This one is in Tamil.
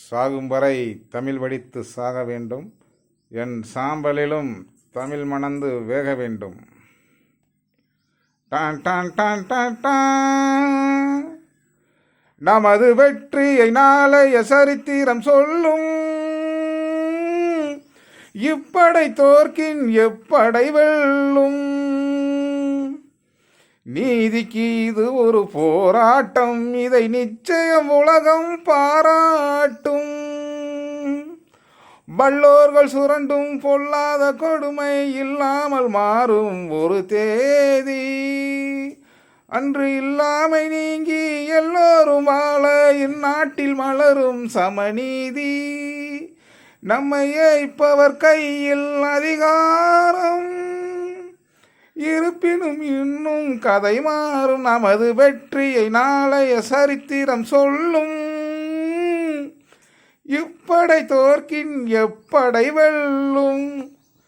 சாகும் வரை தமிழ் வடித்து சாக வேண்டும். என் சாம்பலிலும் தமிழ் மணந்து வேக வேண்டும். டான் டான் டான் டான் டான். நமது வெற்றியை நாளைய சரித்திரம் சொல்லும். இப்படை தோற்கின் எப்படை வெல்லும். நீதிக்கு இது ஒரு போராட்டம், இதை நிச்சயம் உலகம் பாராட்டும். வல்லோர்கள் சுரண்டும் பொல்லாத கொடுமை இல்லாமல் மாறும் ஒரு தேதி. அன்று இல்லாமை நீங்கி எல்லோரும் வாழ இந்நாட்டில் மலரும் சமநீதி. நம்மை ஏய்ப்பவர் கையில் அதிகாரம் இருப்பினும் இன்னும் கதை மாறும். நமது வெற்றியை நாளைய சரித்திரம் சொல்லும். இப்படை தோற்கின் எப்படை வெல்லும்.